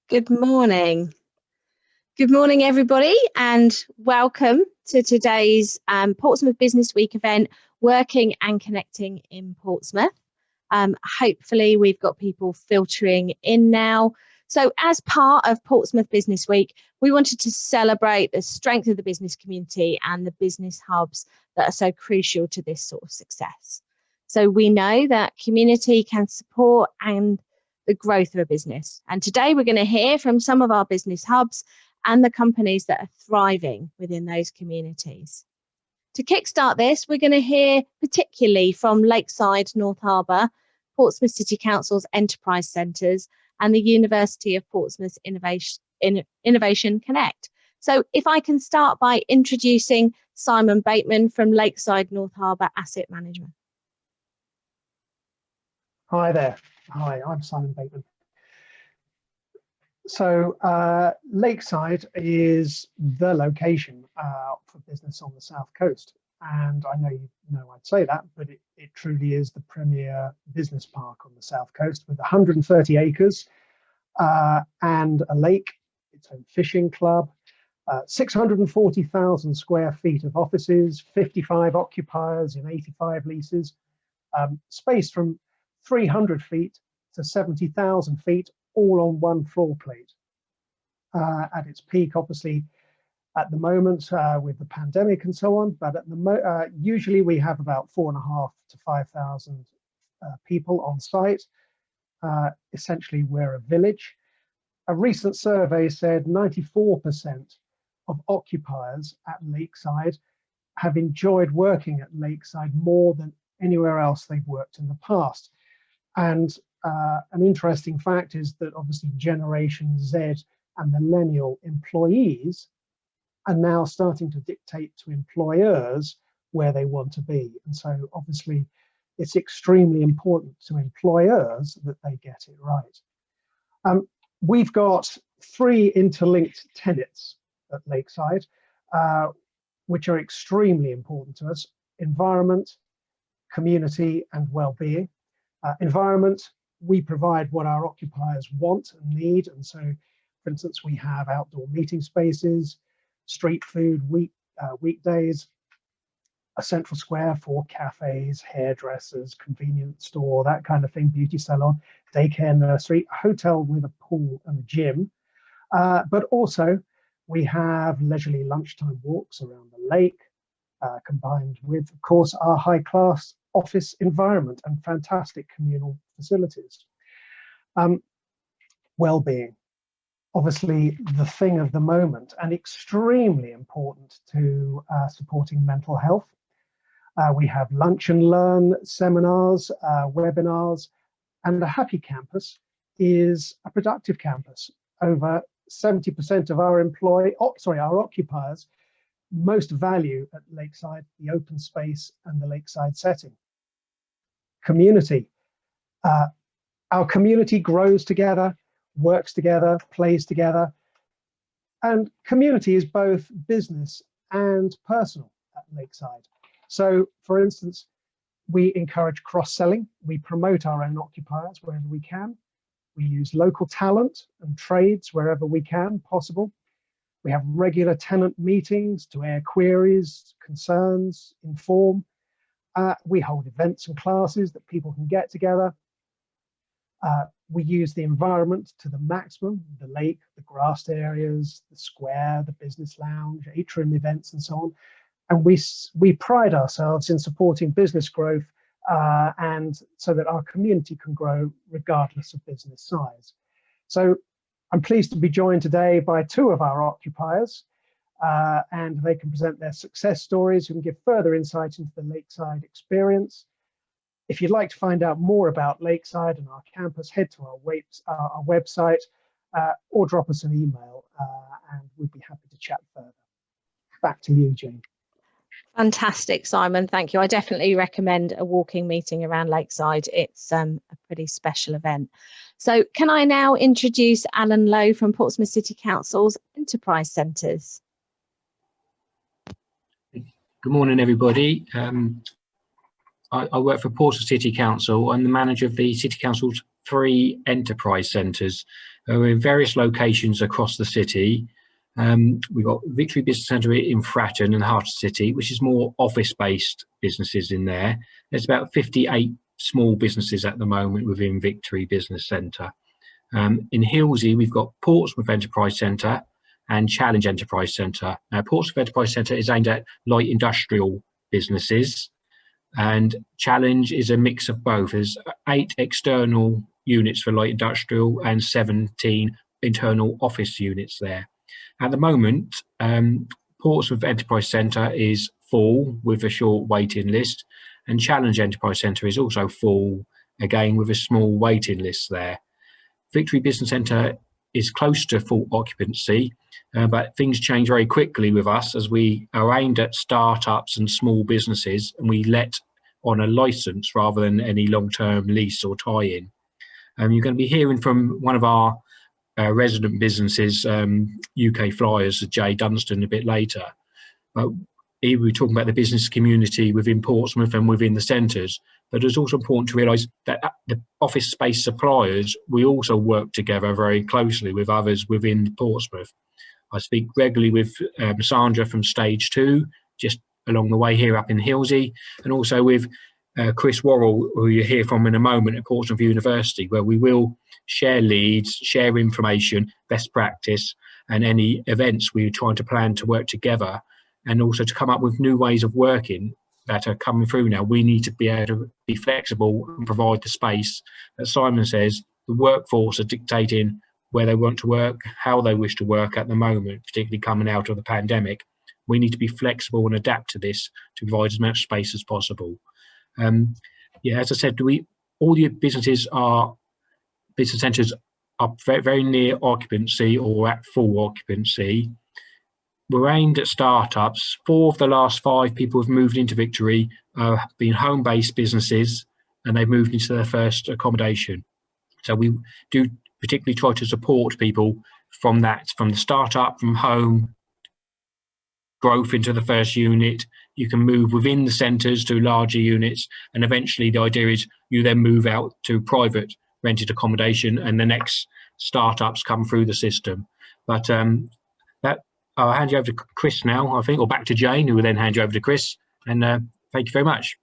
Good morning. Good morning, everybody, and welcome to today's Portsmouth Business Week event, Working and Connecting in Portsmouth. Hopefully, we've got people filtering in now. So as part of Portsmouth Business Week, we wanted to celebrate the strength of the business community and the business hubs that are so crucial to this sort of success. So we know that community can support and the growth of a business. And today we're going to hear from some of our business hubs and the companies that are thriving within those communities. To kickstart this, we're going to hear particularly from Lakeside North Harbour, Portsmouth City Council's Enterprise Centres, and the University of Portsmouth's Innovation Connect. So if I can start by introducing Simon Bateman from Lakeside North Harbour Asset Management. Hi there. Hi, I'm Simon Bateman. So Lakeside is the location for business on the South Coast. And I know you know I'd say that, but it truly is the premier business park on the South Coast with 130 acres and a lake, its own fishing club, 640,000 square feet of offices, 55 occupiers in 85 leases, space from 300 feet to 70,000 feet, all on one floor plate. At its peak, obviously, at the moment with the pandemic and so on, but at the usually we have about 4,500 to 5,000 people on site. Essentially, we're a village. A recent survey said 94% of occupiers at Lakeside have enjoyed working at Lakeside more than anywhere else they've worked in the past. And an interesting fact is that obviously Generation Z and millennial employees are now starting to dictate to employers where they want to be. And so obviously it's extremely important to employers that they get it right. We've got three interlinked tenets at Lakeside, which are extremely important to us: environment, community, and well-being. Environment, we provide what our occupiers want and need. And so, for instance, we have outdoor meeting spaces, street food weekdays, a central square for cafes, hairdressers, convenience store, that kind of thing, beauty salon, daycare, nursery, a hotel with a pool and a gym. But also we have leisurely lunchtime walks around the lake, combined with, of course, our high-class office environment and fantastic communal facilities. Well-being, obviously the thing of the moment and extremely important to supporting mental health. We have lunch and learn seminars, webinars, and a happy campus is a productive campus. Over 70% of our occupiers most value at Lakeside the open space and the lakeside setting. Community. Our community grows together, works together, plays together, and community is both business and personal at Lakeside. So, for instance, we encourage cross-selling. We promote our own occupiers wherever we can. We use local talent and trades wherever we can possible. We have regular tenant meetings to air queries, concerns, inform. We hold events and classes that people can get together. We use the environment to the maximum: the lake, the grassed areas, the square, the business lounge, atrium events, and so on. And we pride ourselves in supporting business growth and so that our community can grow regardless of business size. So I'm pleased to be joined today by two of our occupiers, and they can present their success stories and give further insight into the Lakeside experience. If you'd like to find out more about Lakeside and our campus, head to our website or drop us an email, and we'd be happy to chat further. Back to you, Jane. Fantastic, Simon. Thank you. I definitely recommend a walking meeting around Lakeside. It's a pretty special event. So can I now introduce Alan Lowe from Portsmouth City Council's Enterprise Centres? Good morning, everybody. I work for Portsmouth City Council. I'm the manager of the City Council's 3 enterprise centres. We're in various locations across the city. We've got Victory Business Centre in Fratton in the heart of the city, which is more office-based businesses in there. There's about 58 small businesses at the moment within Victory Business Centre. In Hilsey, we've got Portsmouth Enterprise Centre and Challenge Enterprise Centre. Now, Portsmouth Enterprise Centre is aimed at light industrial businesses, and Challenge is a mix of both. There's 8 external units for light industrial and 17 internal office units there. At the moment, Portsmouth Enterprise Centre is full with a short waiting list, and Challenge Enterprise Centre is also full, again with a small waiting list there. Victory Business Centre is close to full occupancy, but things change very quickly with us as we are aimed at startups and small businesses, and we let on a licence rather than any long-term lease or tie-in. You're going to be hearing from one of our resident businesses, UK Flyers, Jay Dunstan, a bit later. Here we're talking about the business community within Portsmouth and within the centres, but it's also important to realise that the office space suppliers, we also work together very closely with others within Portsmouth. I speak regularly with Sandra from Stage 2, just along the way here up in Hilsey, and also with Chris Worrell, who you'll hear from in a moment at Portsmouth University, where we will share leads, share information, best practice, and any events we're trying to plan to work together, and also to come up with new ways of working that are coming through now. We need to be able to be flexible and provide the space. As Simon says, the workforce are dictating where they want to work, how they wish to work at the moment, particularly coming out of the pandemic. We need to be flexible and adapt to this to provide as much space as possible. As I said, all the business centres are very, very near occupancy or at full occupancy. We're aimed at startups. 4 of the last 5 people who've moved into Victory have been home-based businesses, and they've moved into their first accommodation. So we do particularly try to support people from the startup, from home, growth into the first unit. You can move within the centres to larger units, and eventually the idea is you then move out to private rented accommodation, and the next startups come through the system. But I'll hand you over to Chris now, I think, or back to Jane, who will then hand you over to Chris. And thank you very much.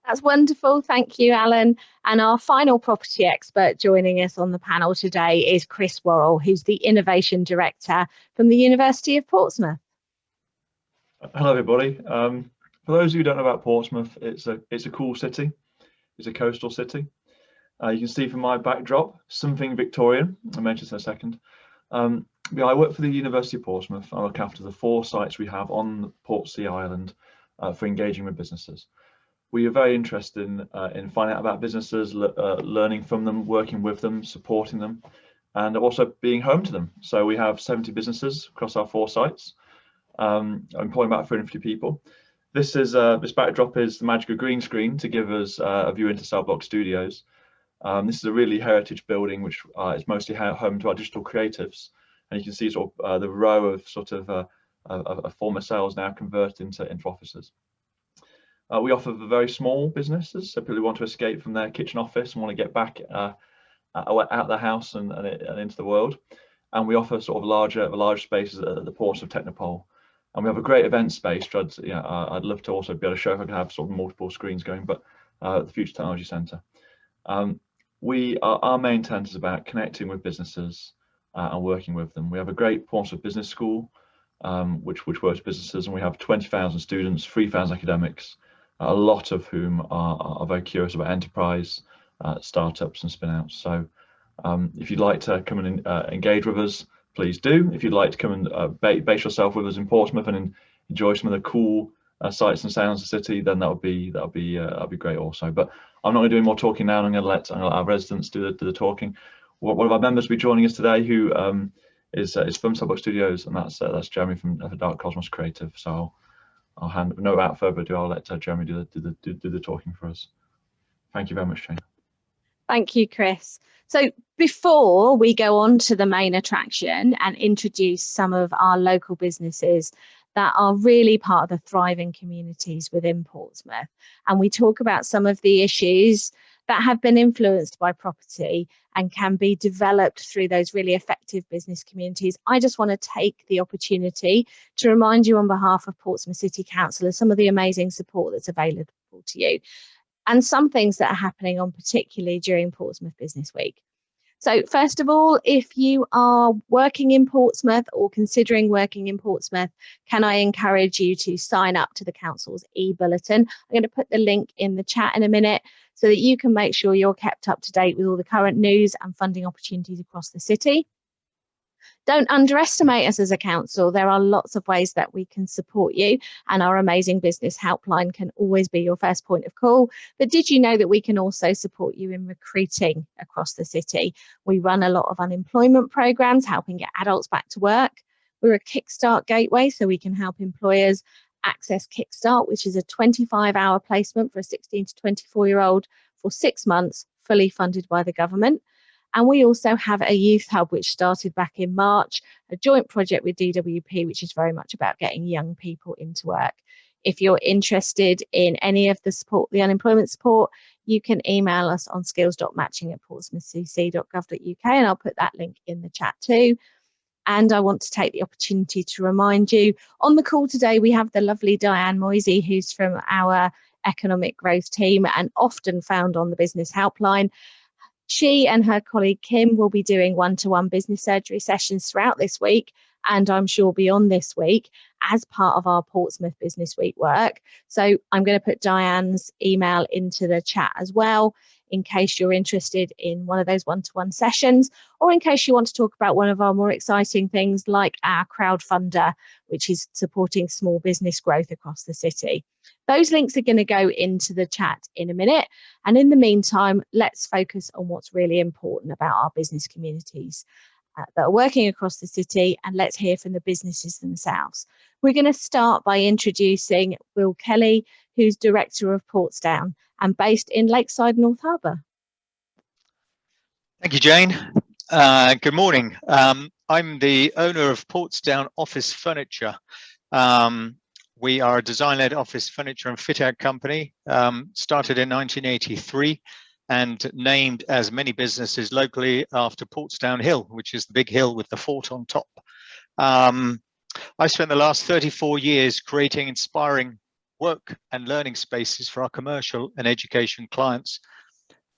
That's wonderful. Thank you, Alan. And our final property expert joining us on the panel today is Chris Worrell, who's the Innovation Director from the University of Portsmouth. Hello, everybody. For those of you who don't know about Portsmouth, it's a cool city. It's a coastal city. You can see from my backdrop, something Victorian. I'll mention this in a second. I work for the University of Portsmouth. I look after the 4 sites we have on the Portsea Island for engaging with businesses. We are very interested in finding out about businesses, learning from them, working with them, supporting them, and also being home to them. So we have 70 businesses across our 4 sites, employing about 350 people. This backdrop is the magical green screen to give us a view into Cell Block Studios. This is a really heritage building, which is mostly home to our digital creatives. And you can see sort of the row of former cells now converted into offices. We offer for very small businesses, so people who want to escape from their kitchen office and want to get back out of the house and into the world. And we offer sort of larger spaces at the Portsmouth Technopole. And we have a great event space. I'd love to also be able to show if I can have sort of multiple screens going, but the Future Technology Centre. Our main intent is about connecting with businesses and working with them. We have a great Portsmouth Business School, which works with businesses, and we have 20,000 students, 3,000 academics, a lot of whom are very curious about enterprise, startups and spin-outs. So if you'd like to come and engage with us, please do. If you'd like to come and base yourself with us in Portsmouth and enjoy some of the cool sights and sounds of the city, then that'll be great also. But I'm not going to do any more talking now. I'm going to let our residents do the talking. One of our members will be joining us today, who is from Cell Block Studios, and that's Jeremy from Dark Cosmos Creative. So I'll hand no without further ado. I'll let Jeremy do the talking for us. Thank you very much, Jane. Thank you, Chris. So before we go on to the main attraction and introduce some of our local businesses that are really part of the thriving communities within Portsmouth, and we talk about some of the issues that have been influenced by property and can be developed through those really effective business communities. I just want to take the opportunity to remind you on behalf of Portsmouth City Council of some of the amazing support that's available to you and some things that are happening on particularly during Portsmouth Business Week. So first of all, if you are working in Portsmouth or considering working in Portsmouth, can I encourage you to sign up to the council's e-bulletin? I'm going to put the link in the chat in a minute so that you can make sure you're kept up to date with all the current news and funding opportunities across the city. Don't underestimate us as a council. There are lots of ways that we can support you, and our amazing business helpline can always be your first point of call. But did you know that we can also support you in recruiting across the city? We run a lot of unemployment programs, helping get adults back to work. We're a Kickstart gateway, so we can help employers access Kickstart, which is a 25-hour placement for a 16 to 24-year-old for 6 months, fully funded by the government. And we also have a youth hub, which started back in March, a joint project with DWP, which is very much about getting young people into work. If you're interested in any of the support, the unemployment support, you can email us on skills.matching@portsmouthcc.gov.uk, and I'll put that link in the chat too. And I want to take the opportunity to remind you, on the call today, we have the lovely Diane Moisey, who's from our economic growth team and often found on the business helpline. She and her colleague Kim will be doing one-to-one business surgery sessions throughout this week, and I'm sure beyond this week, as part of our Portsmouth Business Week work. So I'm going to put Diane's email into the chat as well, in case you're interested in one of those one-to-one sessions, or in case you want to talk about one of our more exciting things like our crowdfunder, which is supporting small business growth across the city. Those links are going to go into the chat in a minute. And in the meantime, let's focus on what's really important about our business communities that are working across the city, and let's hear from the businesses themselves. We're going to start by introducing Will Kelly, who's Director of Portsdown and based in Lakeside North Harbour. Thank you, Jane. Good morning. I'm the owner of Portsdown Office Furniture. We are a design-led office furniture and fit-out company, started in 1983 and named, as many businesses locally, after Portsdown Hill, which is the big hill with the fort on top. I spent the last 34 years creating inspiring work and learning spaces for our commercial and education clients,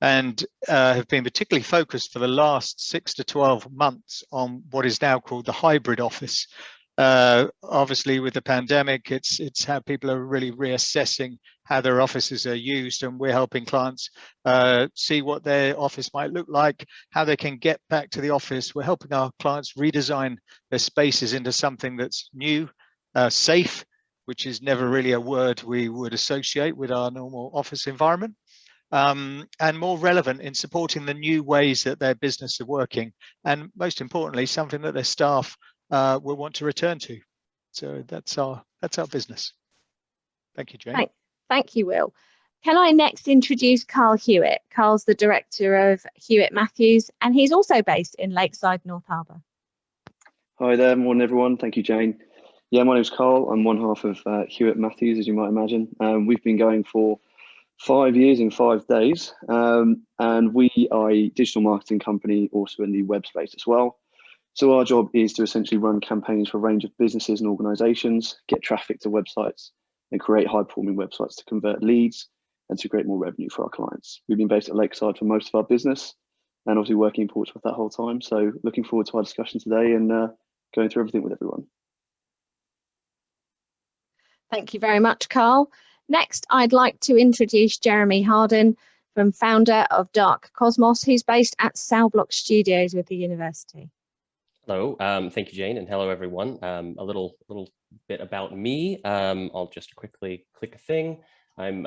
and have been particularly focused for the last 6 to 12 months on what is now called the hybrid office. Obviously, with the pandemic, it's how people are really reassessing how their offices are used, and we're helping clients see what their office might look like, how they can get back to the office. We're helping our clients redesign their spaces into something that's new, safe, which is never really a word we would associate with our normal office environment, and more relevant in supporting the new ways that their business are working, and most importantly, something that their staff will want to return to. So that's our business. Thank you, Jane. Thank you, Will. Can I next introduce Carl Hewitt? Carl's the Director of Hewitt Matthews, and he's also based in Lakeside North Harbour. Hi there, morning everyone. Thank you, Jane. Yeah, my name's Carl. I'm one half of Hewitt Matthews, as you might imagine. We've been going for 5 years in 5 days, and we are a digital marketing company also in the web space as well. So our job is to essentially run campaigns for a range of businesses and organisations, get traffic to websites, and create high-performing websites to convert leads and to create more revenue for our clients. We've been based at Lakeside for most of our business, and obviously working in Portsmouth that whole time. So looking forward to our discussion today and going through everything with everyone. Thank you very much, Carl. Next, I'd like to introduce Jeremy Harden, founder of Dark Cosmos, who's based at Cell Block Studios with the university. Hello, thank you, Jane, and hello, everyone. A little bit about me. I'll just quickly click a thing. I'm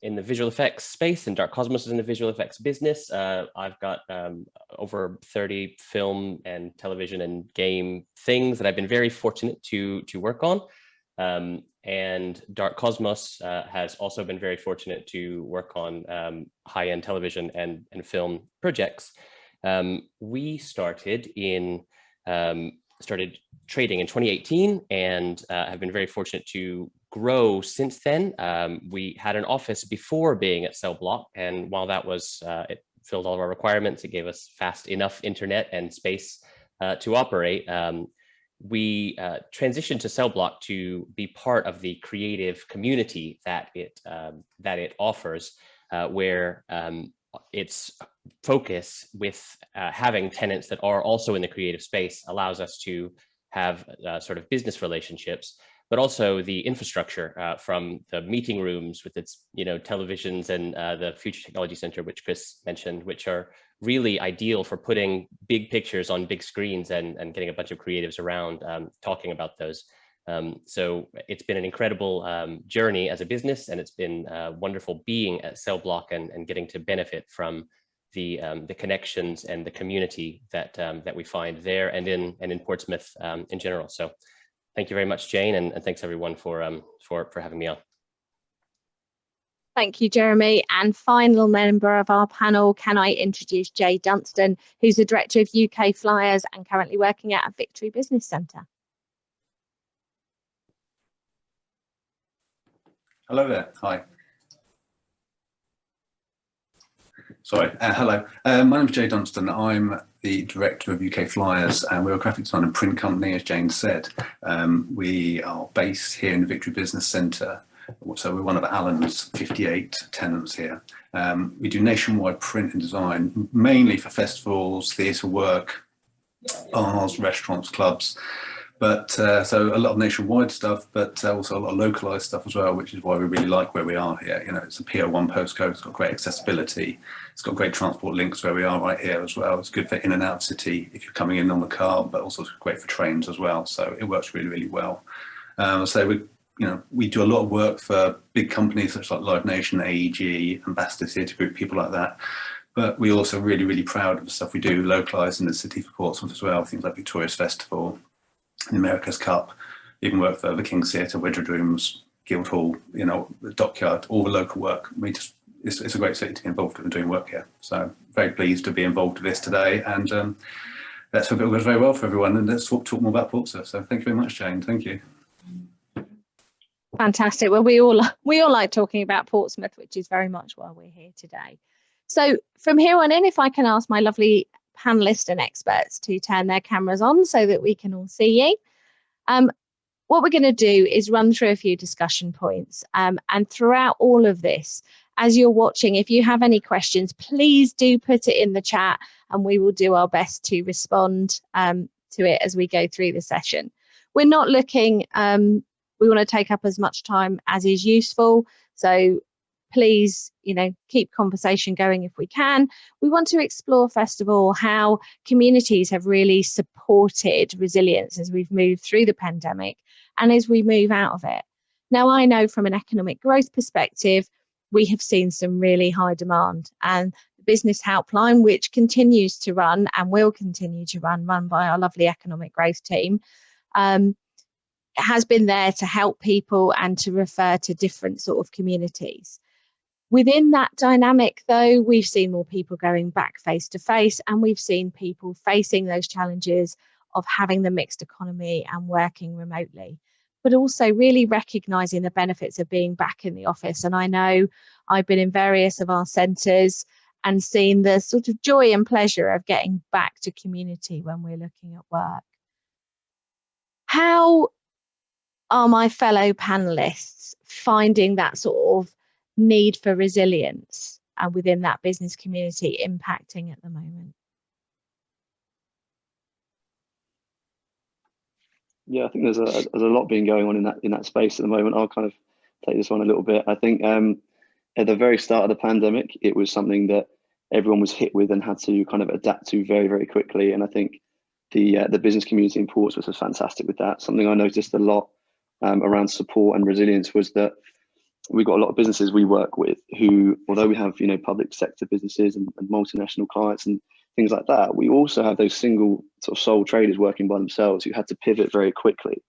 in the visual effects space, and Dark Cosmos is in the visual effects business. I've got over 30 film and television and game things that I've been very fortunate to work on. And Dark Cosmos has also been very fortunate to work on high-end television and film projects. We started in started trading in 2018 and have been very fortunate to grow since then. We had an office before being at Cell Block, and while that was, it filled all of our requirements, it gave us fast enough internet and space to operate. We transitioned to Cell Block to be part of the creative community that it offers, where its focus with having tenants that are also in the creative space allows us to have sort of business relationships, but also the infrastructure from the meeting rooms with its televisions and the Future Technology Center, which Chris mentioned, which are really ideal for putting big pictures on big screens and getting a bunch of creatives around talking about those. So it's been an incredible journey as a business, and it's been wonderful being at Cell Block and getting to benefit from the connections and the community that we find there and in Portsmouth in general. So thank you very much, Jane, and thanks everyone for having me on. Thank you, Jeremy. And final member of our panel, can I introduce Jay Dunstan, who's the Director of UK Flyers and currently working at Victory Business Centre. Hello there. Hi. Sorry. Hello. My name's Jay Dunstan. I'm the Director of UK Flyers, and we're a graphic design and print company, as Jane said. We are based here in the Victory Business Centre. So we're one of Alan's 58 tenants here. We do nationwide print and design, mainly for festivals, theatre work, bars, restaurants, clubs. But so a lot of nationwide stuff, but also a lot of localised stuff as well, which is why we really like where we are here. It's a PO1 postcode, it's got great accessibility, it's got great transport links where we are right here as well. It's good for in and out of city if you're coming in on the car, but also great for trains as well. So it works really, really well. So we do a lot of work for big companies such like Live Nation, AEG, Ambassador Theatre Group, people like that. But we're also really, really proud of the stuff we do localised in the city for Portsmouth as well, things like Victoria's Festival, the America's Cup, even work for the King's Theatre, Wedgwood Rooms, Guildhall, the Dockyard, all the local work. It's a great city to be involved with and doing work here. So very pleased to be involved with this today, and let's hope it goes very well for everyone, and let's talk more about Portsmouth. So thank you very much, Jane. Thank you. Fantastic. Well, we all like talking about Portsmouth, which is very much why we're here today. So from here on in, if I can ask my lovely panelists and experts to turn their cameras on so that we can all see you. What we're going to do is run through a few discussion points, and throughout all of this, as you're watching, if you have any questions, please do put it in the chat and we will do our best to respond to it as we go through the session. We're not looking, we want to take up as much time as is useful, so please, keep conversation going if we can. We want to explore, first of all, how communities have really supported resilience as we've moved through the pandemic and as we move out of it. Now, I know from an economic growth perspective, we have seen some really high demand, and the business helpline, which continues to run and will continue to run by our lovely economic growth team, has been there to help people and to refer to different sort of communities. Within that dynamic, though, we've seen more people going back face to face, and we've seen people facing those challenges of having the mixed economy and working remotely, but also really recognising the benefits of being back in the office. And I know I've been in various of our centres and seen the sort of joy and pleasure of getting back to community when we're looking at work. How are my fellow panellists finding that sort of need for resilience and within that business community impacting at the moment? Yeah, I think there's a lot being going on in that space at the moment. I'll kind of take this one a little bit. I think at the very start of the pandemic, it was something that everyone was hit with and had to kind of adapt to very, very quickly. And I think the business community in Portsmouth was fantastic with that. Something I noticed a lot around support and resilience was that we've got a lot of businesses we work with who, although we have public sector businesses and multinational clients and things like that, we also have those single sort of sole traders working by themselves who had to pivot very quickly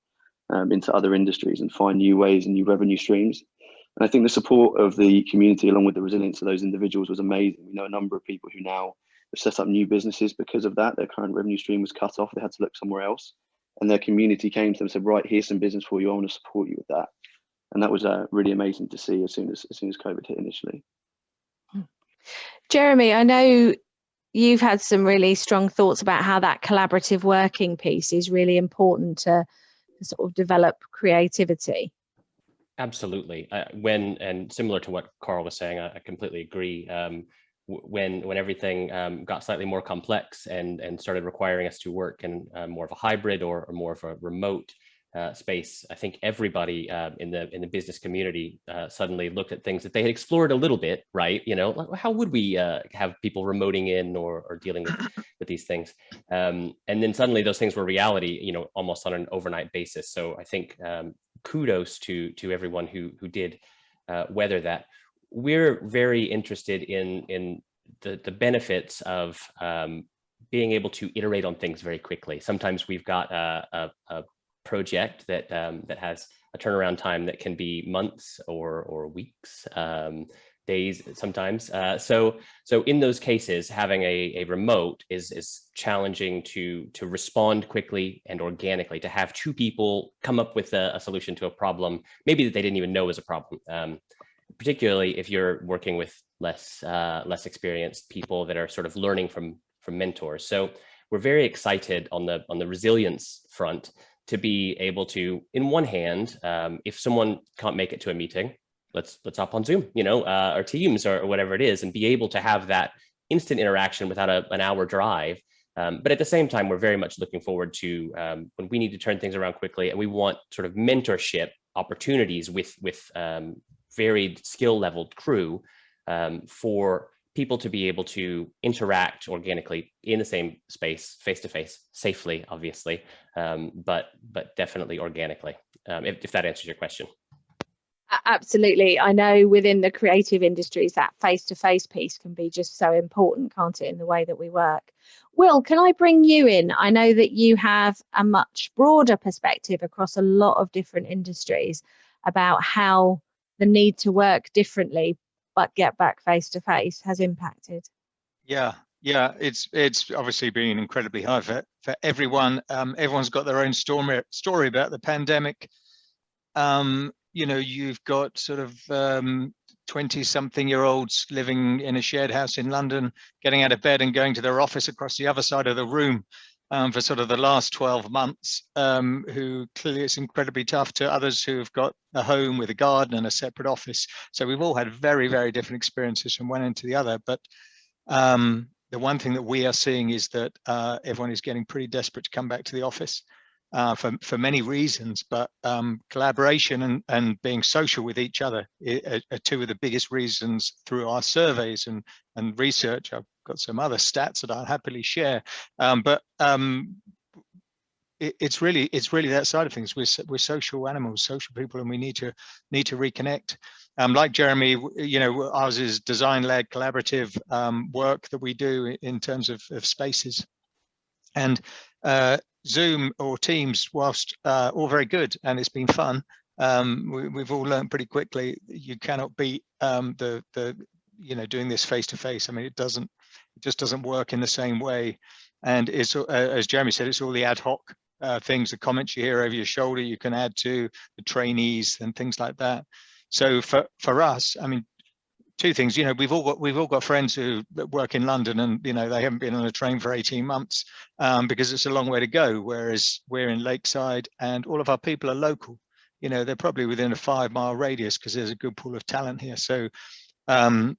into other industries and find new ways and new revenue streams. And I think the support of the community along with the resilience of those individuals was amazing. We know a number of people who now have set up new businesses because of that. Their current revenue stream was cut off. They had to look somewhere else. and their community came to them and said, right, here's some business for you. I want to support you with that. And that was really amazing to see as soon as COVID hit initially. Jeremy, I know you've had some really strong thoughts about how that collaborative working piece is really important to sort of develop creativity. Absolutely. And similar to what Carl was saying, I completely agree. When everything got slightly more complex and started requiring us to work in more of a hybrid or more of a remote space, I think everybody in the business community suddenly looked at things that they had explored a little bit, right? You know, like, how would we have people remoting in or dealing with these things? And then suddenly those things were reality, you know, almost on an overnight basis. So I think kudos to everyone who did weather that. We're very interested in the benefits of being able to iterate on things very quickly. Sometimes we've got a project that has a turnaround time that can be months or weeks, days sometimes. So in those cases, having a remote is challenging to respond quickly and organically, to have two people come up with a solution to a problem, maybe that they didn't even know was a problem. Particularly if you're working with less experienced people that are sort of learning from mentors. So we're very excited on the resilience front to be able to, in one hand, if someone can't make it to a meeting, let's hop on Zoom, you know, or Teams or whatever it is, and be able to have that instant interaction without an hour drive. But at the same time, we're very much looking forward to when we need to turn things around quickly, and we want sort of mentorship opportunities with varied skill leveled crew for people to be able to interact organically in the same space, face to face, safely, obviously, but definitely organically, if that answers your question. Absolutely. I know within the creative industries, that face-to-face piece can be just so important, can't it, in the way that we work. Will, can I bring you in? I know that you have a much broader perspective across a lot of different industries about how the need to work differently but get back face-to-face has impacted. Yeah, it's obviously been incredibly hard for everyone. Everyone's got their own story about the pandemic. You know, you've got sort of 20-something-year-olds living in a shared house in London, getting out of bed and going to their office across the other side of the room for sort of the last 12 months, who clearly it's incredibly tough, to others who have got a home with a garden and a separate office. So we've all had very, very different experiences from one end to the other. But the one thing that we are seeing is that everyone is getting pretty desperate to come back to the office. For many reasons, but collaboration and being social with each other are two of the biggest reasons through our surveys and research. I've got some other stats that I'll happily share, but it's really that side of things. We're social animals, social people, and we need to reconnect. Like Jeremy, you know, ours is design-led collaborative work that we do in terms of spaces, and Zoom or Teams, whilst all very good and it's been fun, we've all learned pretty quickly you cannot beat the you know, doing this face to face. I mean, it just doesn't work in the same way. And it's as Jeremy said, it's all the ad hoc things, the comments you hear over your shoulder, you can add to the trainees and things like that. So for us, I mean, two things, you know, we've all got friends who work in London, and you know, they haven't been on a train for 18 months because it's a long way to go, whereas we're in Lakeside and all of our people are local. You know, they're probably within a 5-mile radius because there's a good pool of talent here. So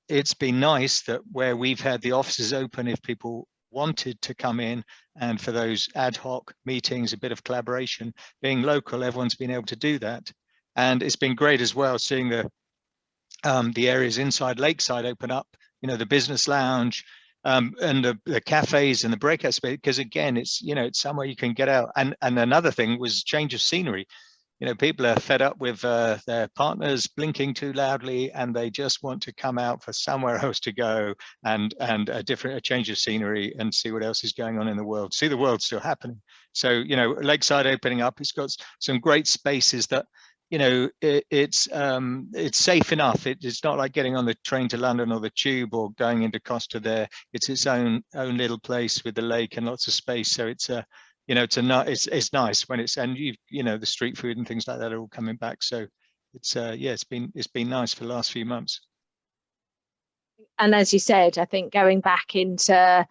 it's been nice that where we've had the offices open, if people wanted to come in and for those ad hoc meetings, a bit of collaboration, being local, everyone's been able to do that. And it's been great as well seeing the areas inside Lakeside open up, you know, the business lounge and the cafes and the breakout space, because again, it's, you know, it's somewhere you can get out. And another thing was change of scenery. You know, people are fed up with their partners blinking too loudly, and they just want to come out for somewhere else to go and a change of scenery and see what else is going on in the world, see the world still happening. So, you know, Lakeside opening up, it's got some great spaces that, you know, it's safe enough. It's not like getting on the train to London or the tube or going into Costa there. It's its own little place with the lake and lots of space. So it's you know, it's nice when it's, and you know, the street food and things like that are all coming back. So it's yeah, it's been nice for the last few months. And as you said, I think going back into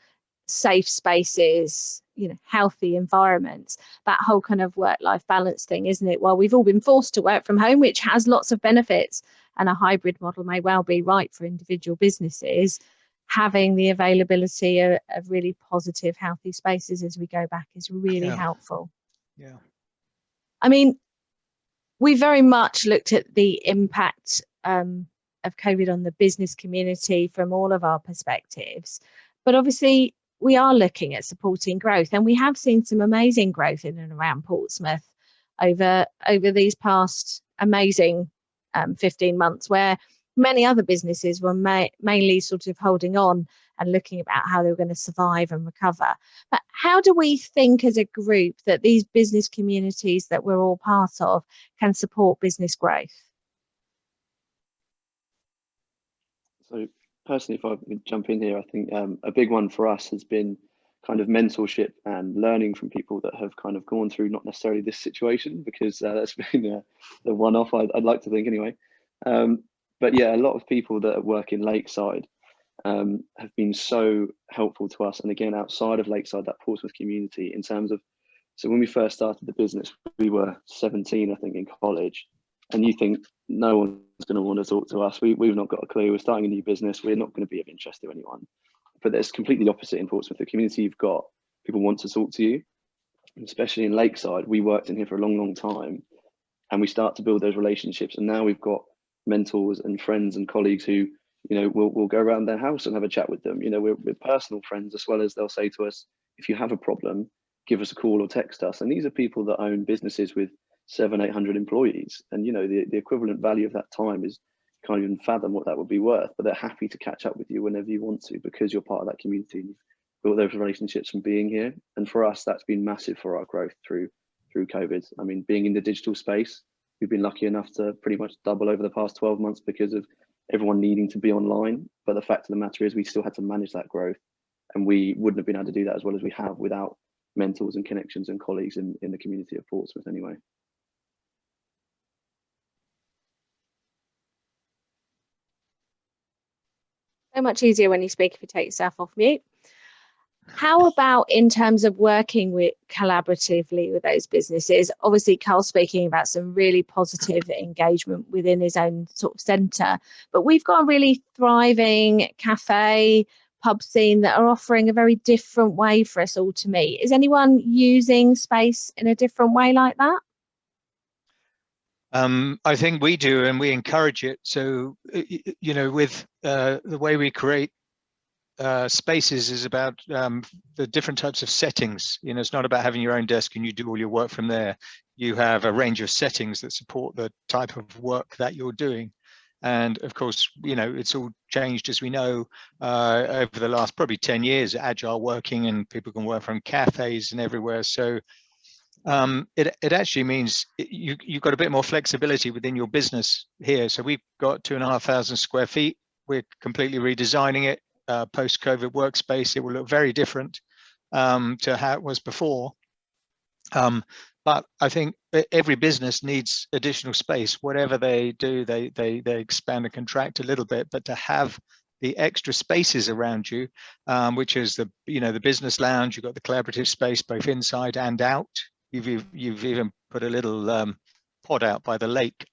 safe spaces, you know, healthy environments, that whole kind of work-life balance thing, isn't it? Well, we've all been forced to work from home, which has lots of benefits, and a hybrid model may well be right for individual businesses. Having the availability of really positive, healthy spaces as we go back is really helpful. Yeah. I mean, we very much looked at the impact of COVID on the business community from all of our perspectives, but obviously we are looking at supporting growth, and we have seen some amazing growth in and around Portsmouth over these past amazing 15 months, where many other businesses were mainly sort of holding on and looking about how they were going to survive and recover. But how do we think as a group that these business communities that we're all part of can support business growth? So personally, if I could jump in here, I think a big one for us has been kind of mentorship and learning from people that have kind of gone through not necessarily this situation, because that's been the one-off, I'd like to think anyway. But yeah, a lot of people that work in Lakeside have been so helpful to us. And again, outside of Lakeside, that Portsmouth community, in terms of, so when we first started the business, we were 17, I think, in college. And you think no one's going to want to talk to us. We've not got a clue. We're starting a new business. We're not going to be of interest to anyone. But it's completely opposite in Portsmouth. The community you've got, people want to talk to you. Especially in Lakeside, we worked in here for a long, long time. And we start to build those relationships. And now we've got mentors and friends and colleagues who, you know, we'll go around their house and have a chat with them. You know, we're personal friends, as well as they'll say to us, if you have a problem, give us a call or text us. And these are people that own businesses with 700-800 employees. And, you know, the equivalent value of that time is, can't even fathom what that would be worth, but they're happy to catch up with you whenever you want to, because you're part of that community and you've built those relationships from being here. And for us, that's been massive for our growth through COVID. I mean, being in the digital space, we've been lucky enough to pretty much double over the past 12 months because of everyone needing to be online. But the fact of the matter is we still had to manage that growth, and we wouldn't have been able to do that as well as we have without mentors and connections and colleagues in the community of Portsmouth anyway. So much easier when you speak if you take yourself off mute. How about in terms of working with collaboratively with those businesses? Obviously, Carl's speaking about some really positive engagement within his own sort of centre, but we've got a really thriving cafe, pub scene that are offering a very different way for us all to meet. Is anyone using space in a different way like that? I think we do, and we encourage it. So, you know, with the way we create spaces is about the different types of settings. You know, it's not about having your own desk and you do all your work from there. You have a range of settings that support the type of work that you're doing. And of course, you know, it's all changed, as we know, over the last probably 10 years, agile working, and people can work from cafes and everywhere. So it actually means you've got a bit more flexibility within your business here. So we've got 2,500 square feet. We're completely redesigning it. Post-COVID workspace, it will look very different to how it was before. But I think every business needs additional space. Whatever they do, they expand and contract a little bit. But to have the extra spaces around you, which is the business lounge, you've got the collaborative space both inside and out. You've even put a little pod out by the lake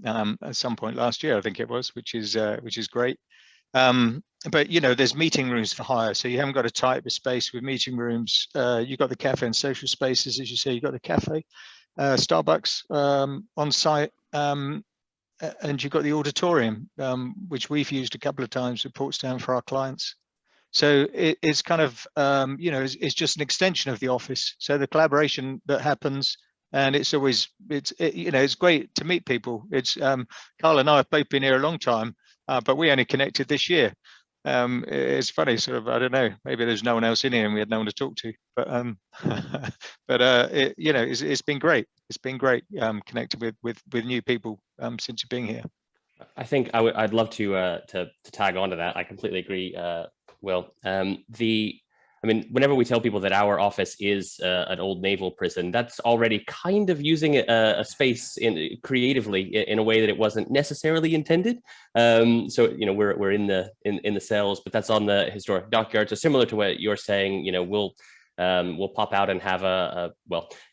at some point last year, I think it was, which is great. But you know, there's meeting rooms for hire, so you haven't got a tight space with meeting rooms. You've got the cafe and social spaces, as you say. You've got the cafe, Starbucks on site, and you've got the auditorium, which we've used a couple of times with Portsdown for our clients. So it's kind of you know, it's just an extension of the office. So the collaboration that happens, and it's always you know, it's great to meet people. It's Carl and I have both been here a long time, but we only connected this year. It's funny, sort of, I don't know, maybe there's no one else in here and we had no one to talk to, but you know, it's been great. It's been great connecting with new people since being here. I think I'd love to tag on to that. I completely agree, Will. I mean, whenever we tell people that our office is an old naval prison, that's already kind of using a space creatively in a way that it wasn't necessarily intended. So, you know, we're in the cells, but that's on the historic dockyard. So similar to what you're saying, you know, we'll pop out and have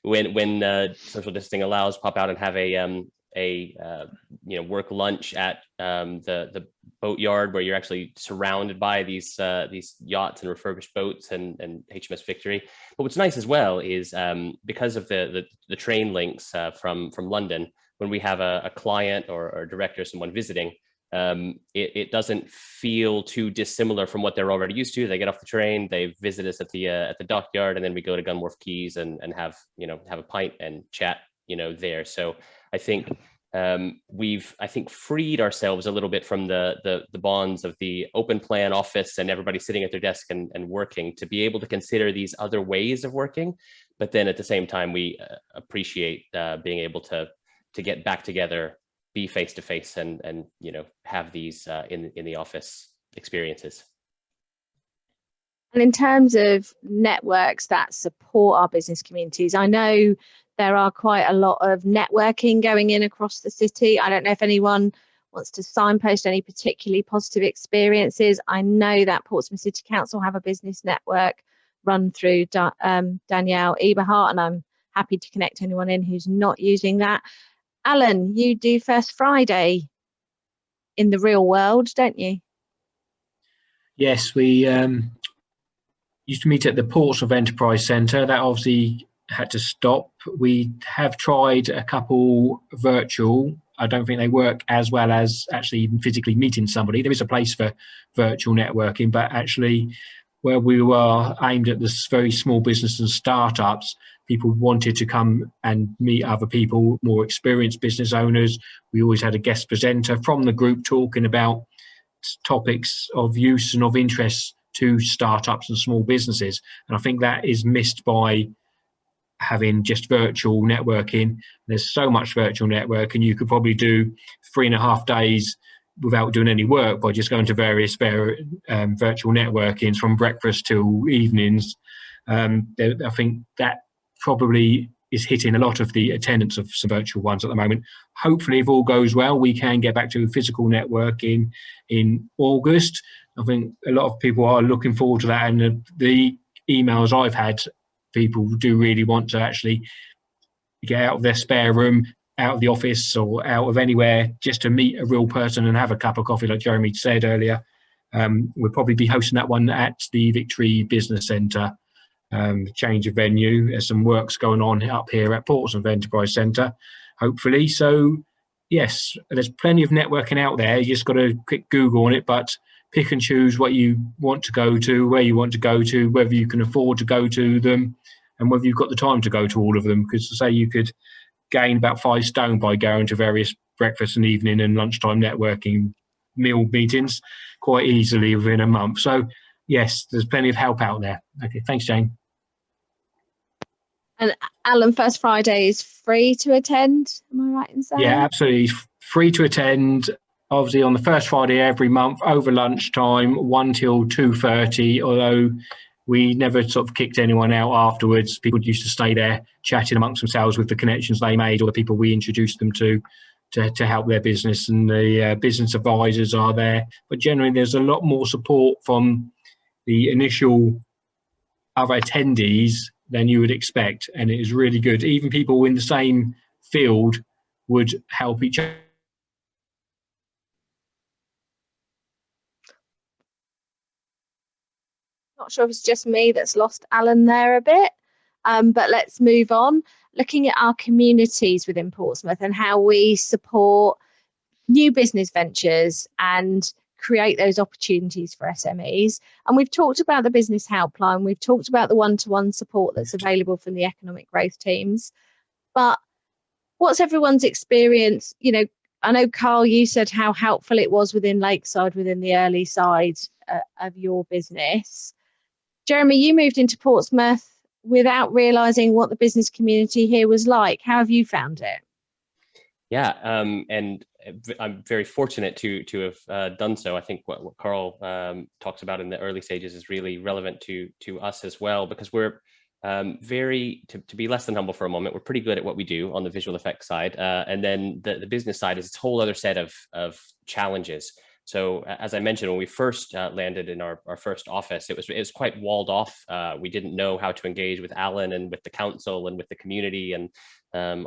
when social distancing allows, pop out and have a work lunch at the boat yard, where you're actually surrounded by these yachts and refurbished boats and HMS Victory. But what's nice as well is because of the train links from London, when we have a client or a director, someone visiting, it doesn't feel too dissimilar from what they're already used to. They get off the train, they visit us at the dockyard, and then we go to Gunwharf Quays and have a pint and chat there. So I think we've freed ourselves a little bit from the bonds of the open plan office and everybody sitting at their desk and working, to be able to consider these other ways of working. But then at the same time, we appreciate being able to get back together, be face to face, and have these in the office experiences. And in terms of networks that support our business communities, I know there are quite a lot of networking going in across the city. I don't know if anyone wants to signpost any particularly positive experiences. I know that Portsmouth City Council have a business network run through Danielle Eberhardt, and I'm happy to connect anyone in who's not using that. Alan, you do First Friday in the real world, don't you? Yes, we used to meet at the Portsmouth Enterprise Centre. That obviously had to stop. We have tried a couple virtual. I don't think they work as well as actually even physically meeting somebody. There is a place for virtual networking, but actually where we were aimed at this very small business and startups, people wanted to come and meet other people, more experienced business owners. We always had a guest presenter from the group talking about topics of use and of interest to startups and small businesses. And I think that is missed by having just virtual networking. There's so much virtual network, and you could probably do 3.5 days without doing any work by just going to various virtual networkings from breakfast till evenings. I think that probably is hitting a lot of the attendance of some virtual ones at the moment. Hopefully, if all goes well, we can get back to physical networking in August. I think a lot of people are looking forward to that, and the emails I've had, people do really want to actually get out of their spare room, out of the office or out of anywhere, just to meet a real person and have a cup of coffee, like Jeremy said earlier. We'll probably be hosting that one at the Victory Business Centre. Change of venue. There's some works going on up here at Portsmouth Enterprise Centre, hopefully. So yes, there's plenty of networking out there. You just got to quick Google on it, but pick and choose what you want to go to, where you want to go to, whether you can afford to go to them, and whether you've got the time to go to all of them. Because to say you could gain about 5 stone by going to various breakfast and evening and lunchtime networking meal meetings quite easily within a month. So yes, there's plenty of help out there. Okay, thanks, Jane. And Alan, First Friday is free to attend, am I right in saying? Yeah, absolutely. Free to attend, obviously on the first Friday every month over lunchtime, 1 till 2:30, although we never sort of kicked anyone out afterwards. People used to stay there chatting amongst themselves with the connections they made or the people we introduced them to help their business, and the business advisors are there. But generally there's a lot more support from the initial other attendees than you would expect, and it is really good. Even people in the same field would help each other. Not sure if it's just me that's lost Alan there a bit, but let's move on. Looking at our communities within Portsmouth and how we support new business ventures and create those opportunities for SMEs. And we've talked about the business helpline, we've talked about the one-to-one support that's available from the economic growth teams. But what's everyone's experience? You know, I know, Carl, you said how helpful it was within Lakeside, within the early side of your business. Jeremy, you moved into Portsmouth without realising what the business community here was like. How have you found it? Yeah, and I'm very fortunate to have done so. I think what Carl talks about in the early stages is really relevant to us as well, because we're to be less than humble for a moment, we're pretty good at what we do on the visual effects side. And then the business side is a whole other set of challenges. So as I mentioned, when we first landed in our first office, it was quite walled off. We didn't know how to engage with Alan and with the council and with the community and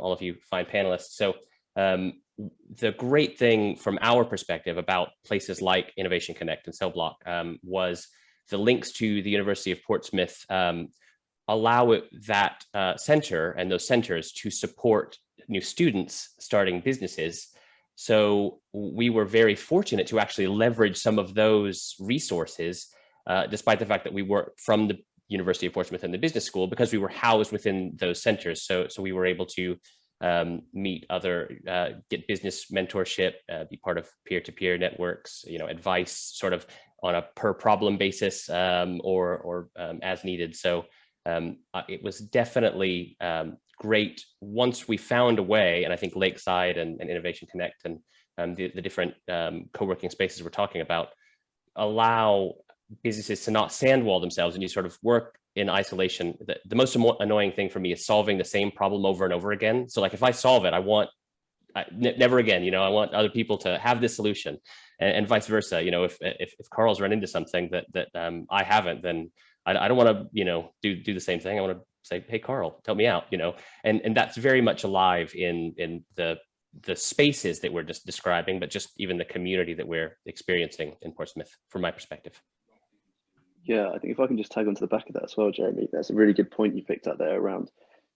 all of you fine panelists. So the great thing from our perspective about places like Innovation Connect and Cell Block was the links to the University of Portsmouth allow that center and those centers to support new students starting businesses. So we were very fortunate to actually leverage some of those resources, despite the fact that we weren't from the University of Portsmouth and the business school, because we were housed within those centers. So we were able to meet other, get business mentorship, be part of peer-to-peer networks, advice sort of on a per problem basis or as needed. So it was definitely great once we found a way, and I think Lakeside and Innovation Connect and the different co-working spaces we're talking about allow businesses to not sandwall themselves and you sort of work in isolation. The most annoying thing for me is solving the same problem over and over again. So like if I solve it, I want never again, I want other people to have this solution and vice versa. If Carl's run into something that I haven't, then I don't want to, do the same thing. I want to say, hey, Carl, help me out, and that's very much alive in the spaces that we're just describing, but just even the community that we're experiencing in Portsmouth, from my perspective. Yeah, I think if I can just tag onto the back of that as well, Jeremy, that's a really good point you picked up there around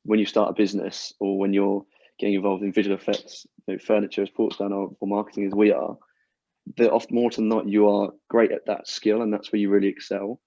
when you start a business or when you're getting involved in visual effects, furniture as Portsdown or marketing as we are, that often more than not, you are great at that skill and that's where you really excel.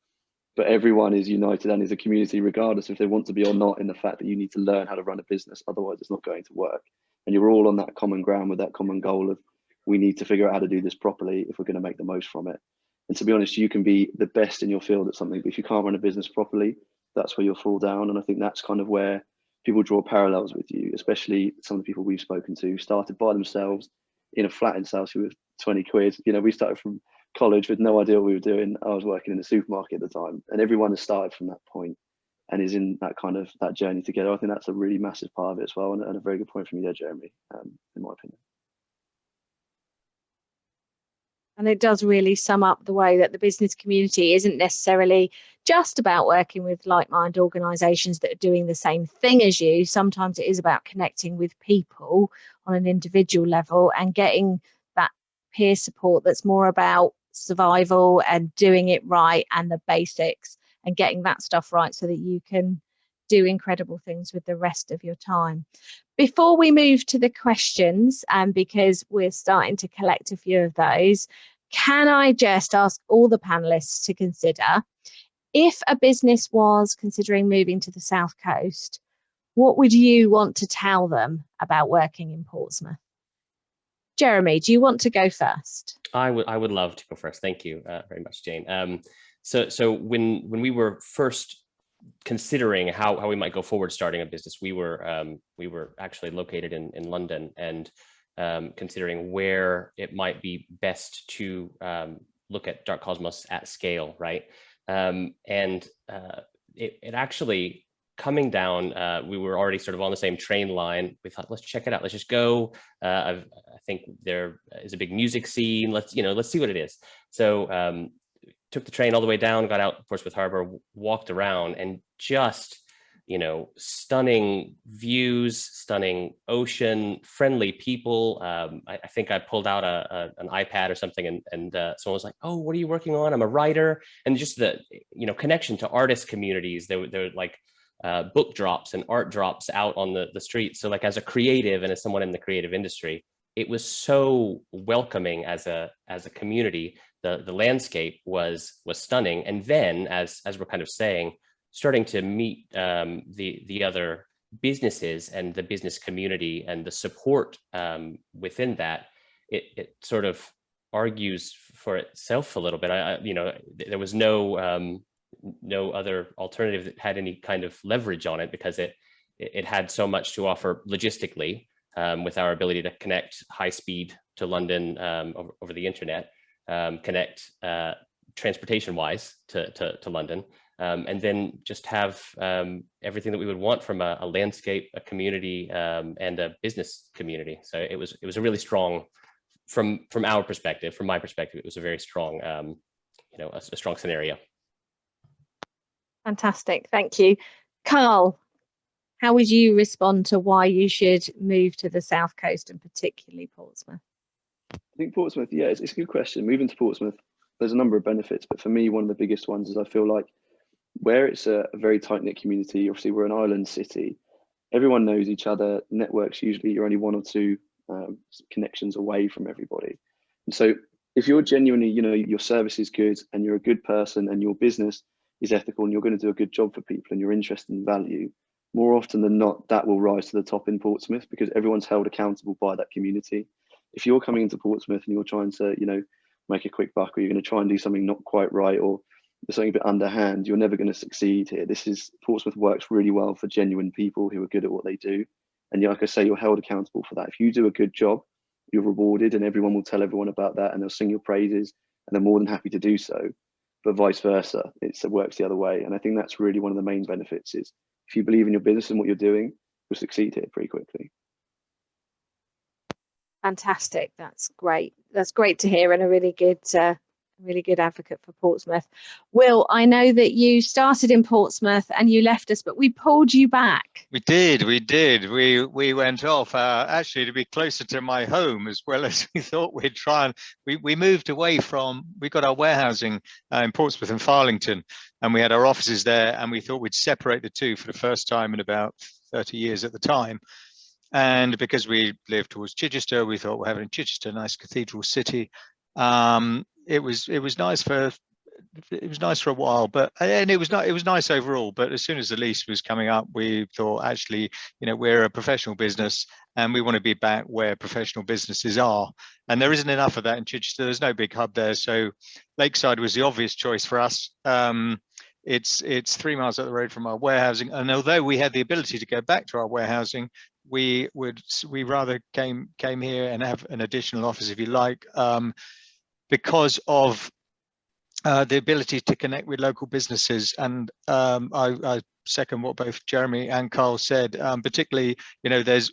But everyone is united and is a community, regardless if they want to be or not, in the fact that you need to learn how to run a business. Otherwise, it's not going to work. And you're all on that common ground with that common goal of we need to figure out how to do this properly if we're going to make the most from it. And to be honest, you can be the best in your field at something, but if you can't run a business properly, that's where you'll fall down. And I think that's kind of where people draw parallels with you, especially some of the people we've spoken to started by themselves in a flat in Southsea with 20 quid. We started from college with no idea what we were doing. I was working in the supermarket at the time, and everyone has started from that point and is in that kind of that journey together. I think that's a really massive part of it as well, and a very good point from you there, Jeremy, in my opinion. And it does really sum up the way that the business community isn't necessarily just about working with like-minded organisations that are doing the same thing as you. Sometimes it is about connecting with people on an individual level and getting that peer support that's more about survival and doing it right and the basics and getting that stuff right so that you can do incredible things with the rest of your time. Before we move to the questions, because we're starting to collect a few of those, can I just ask all the panelists to consider, if a business was considering moving to the South Coast, what would you want to tell them about working in Portsmouth? Jeremy, do you want to go first? I would love to go first. Thank you very much, Jane. So when we were first considering how we might go forward starting a business, we were actually located in London and considering where it might be best to look at Dark Cosmos at scale, right? It actually coming down, we were already sort of on the same train line. We thought, let's check it out. Let's just go. I think there is a big music scene. Let's see what it is. So took the train all the way down, got out Portsmouth Harbour, walked around, and just, stunning views, stunning ocean, friendly people. I think I pulled out an iPad or something, and someone was like, "Oh, what are you working on?" I'm a writer, and just the connection to artist communities. They're like book drops and art drops out on the street. So like as a creative and as someone in the creative industry, it was so welcoming as a community. The landscape was stunning, and then as we're kind of saying, starting to meet the other businesses and the business community and the support within that, it sort of argues for itself a little bit. There was no other alternative that had any kind of leverage on it, because it had so much to offer logistically, with our ability to connect high speed London over the internet, connect transportation wise to London, and then just have everything that we would want from a landscape, a community, and a business community. So it was a really strong, from our perspective, from my perspective, it was a very strong, a strong scenario. Fantastic, thank you. Carl, how would you respond to why you should move to the South Coast and particularly Portsmouth? I think Portsmouth, yeah, it's a good question. Moving to Portsmouth, there's a number of benefits, but for me, one of the biggest ones is I feel like where it's a very tight-knit community, obviously we're an island city, everyone knows each other, networks, usually you're only one or two connections away from everybody. And so if you're genuinely, your service is good and you're a good person and your business is ethical and you're going to do a good job for people and you're interested in value, more often than not, that will rise to the top in Portsmouth because everyone's held accountable by that community. If you're coming into Portsmouth and you're trying to, make a quick buck, or you're going to try and do something not quite right, or something a bit underhand, you're never going to succeed here. Portsmouth works really well for genuine people who are good at what they do. And like I say, you're held accountable for that. If you do a good job, you're rewarded and everyone will tell everyone about that and they'll sing your praises and they're more than happy to do so. But vice versa, it works the other way. And I think that's really one of the main benefits is if you believe in your business and what you're doing, you'll succeed here pretty quickly. Fantastic, that's great. That's great to hear and a really good advocate for Portsmouth. Will, I know that you started in Portsmouth and you left us, but we pulled you back. We did. We went off actually to be closer to my home as well as we thought we'd try. And we moved away from, we got our warehousing in Portsmouth and Farlington, and we had our offices there, and we thought we'd separate the two for the first time in about 30 years at the time. And because we lived towards Chichester, we thought we're having Chichester, nice cathedral city. It was nice for a while, but it was nice overall. But as soon as the lease was coming up, we thought actually, we're a professional business and we want to be back where professional businesses are. And there isn't enough of that in Chichester. There's no big hub there, so Lakeside was the obvious choice for us. It's 3 miles up the road from our warehousing, and although we had the ability to go back to our warehousing, we rather came here and have an additional office, if you like, because of the ability to connect with local businesses. And I second what both Jeremy and Carl said, particularly,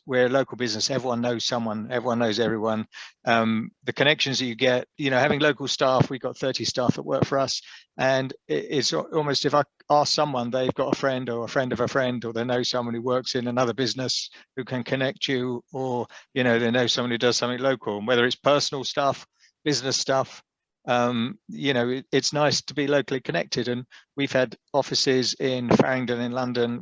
we're a local business, everyone knows someone, everyone knows everyone. The connections that you get, having local staff, we've got 30 staff that work for us, and it's almost, if I ask someone, they've got a friend or a friend of a friend, or they know someone who works in another business who can connect you, or they know someone who does something local, and whether it's personal stuff, business stuff, it's nice to be locally connected. And we've had offices in Farringdon in London,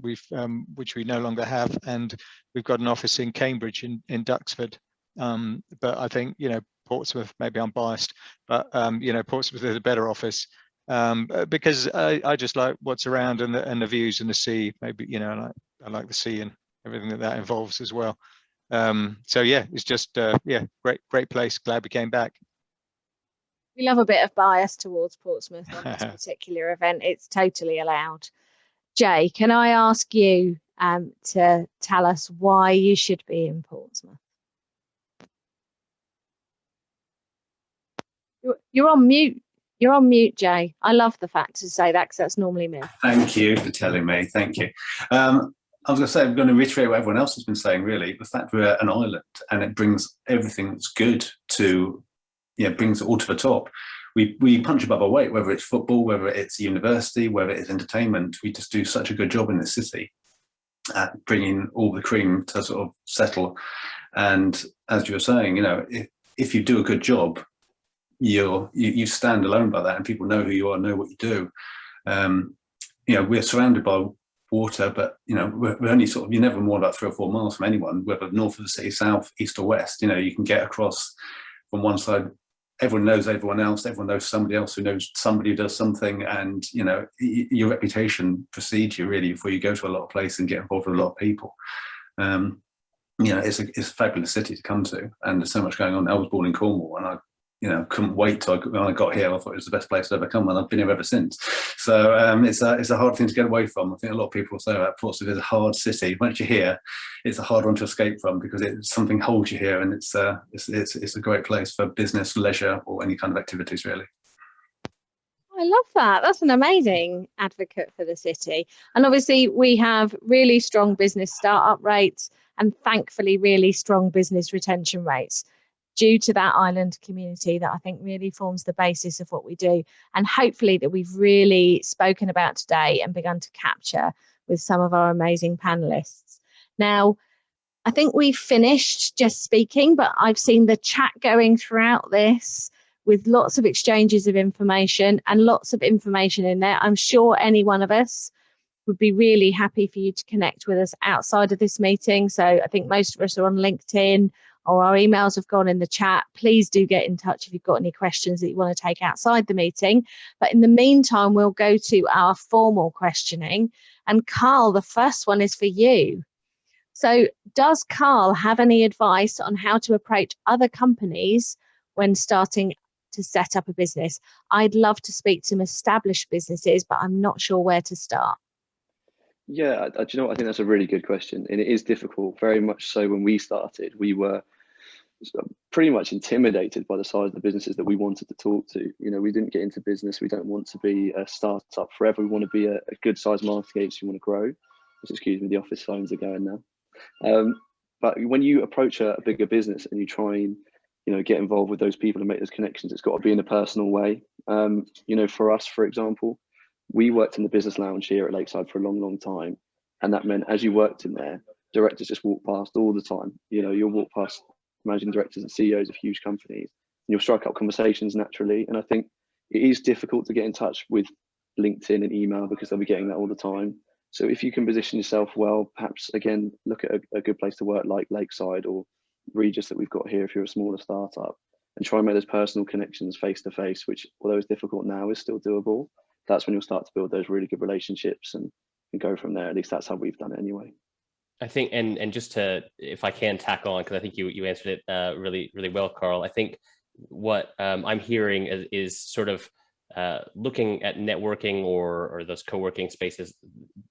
which we no longer have, and we've got an office in Cambridge in Duxford. But I think Portsmouth, maybe I'm biased, but Portsmouth is a better office because I just like what's around and the views and the sea. Maybe I like the sea and everything that involves as well. So yeah, it's just great place. Glad we came back. We love a bit of bias towards Portsmouth on this particular event. It's totally allowed. Jay, can I ask you to tell us why you should be in Portsmouth? You're on mute. You're on mute, Jay. I love the fact to say that because that's normally me. Thank you for telling me. Thank you. I was going to say, I'm going to reiterate what everyone else has been saying, really. The fact we're an island and it brings everything that's good to, brings it all to the top. We punch above our weight, whether it's football, whether it's university, whether it's entertainment. We just do such a good job in this city at bringing all the cream to sort of settle. And as you were saying, if you do a good job, you stand alone by that, and people know who you are, know what you do. We're surrounded by water, but we're only you're never more than about 3 or 4 miles from anyone, whether north of the city, south, east or west. You can get across from one side. Everyone knows everyone else. Everyone knows somebody else who knows somebody who does something, and your reputation precedes you really before you go to a lot of places and get involved with a lot of people. It's a fabulous city to come to, and there's so much going on. I was born in Cornwall, and couldn't wait till when I got here. I thought it was the best place to ever come, and I've been here ever since. So it's a hard thing to get away from. I think a lot of people say that Portsmouth is a hard city. Once you're here, it's a hard one to escape from, because something holds you here, and it's a great place for business, leisure, or any kind of activities, really. I love that. That's an amazing advocate for the city. And obviously we have really strong business startup rates, and thankfully really strong business retention rates, due to that island community that I think really forms the basis of what we do, and hopefully that we've really spoken about today and begun to capture with some of our amazing panelists. Now, I think we've finished just speaking, but I've seen the chat going throughout this with lots of exchanges of information and lots of information in there. I'm sure any one of us would be really happy for you to connect with us outside of this meeting. So I think most of us are on LinkedIn, or our emails have gone in the chat. Please do get in touch if you've got any questions that you want to take outside the meeting. But in the meantime, we'll go to our formal questioning. And Carl, the first one is for you. So does Carl have any advice on how to approach other companies when starting to set up a business? I'd love to speak to some established businesses, but I'm not sure where to start. Yeah, do you know what? I think that's a really good question, and it is difficult. Very much so. When we started, we were pretty much intimidated by the size of the businesses that we wanted to talk to. We didn't get into business. We don't want to be a startup forever. We want to be a good sized marketing agency. We want to grow. Just excuse me, the office phones are going now. But when you approach a bigger business and you try and get involved with those people and make those connections, it's got to be in a personal way. For us, for example, we worked in the business lounge here at Lakeside for a long time, and that meant as you worked in there, directors just walk past all the time. You'll walk past managing directors and CEOs of huge companies, and you'll strike up conversations naturally. And I think it is difficult to get in touch with LinkedIn and email, because they'll be getting that all the time. So if you can position yourself well, perhaps again look at a good place to work like Lakeside or Regis that we've got here if you're a smaller startup, and try and make those personal connections face to face, which, although it's difficult now, is still doable. That's when you'll start to build those really good relationships and go from there. At least that's how we've done it anyway. I think, and just to, if I can tack on, because I think you answered it really well, Carl. I think what I'm hearing is sort of looking at networking or those co-working spaces,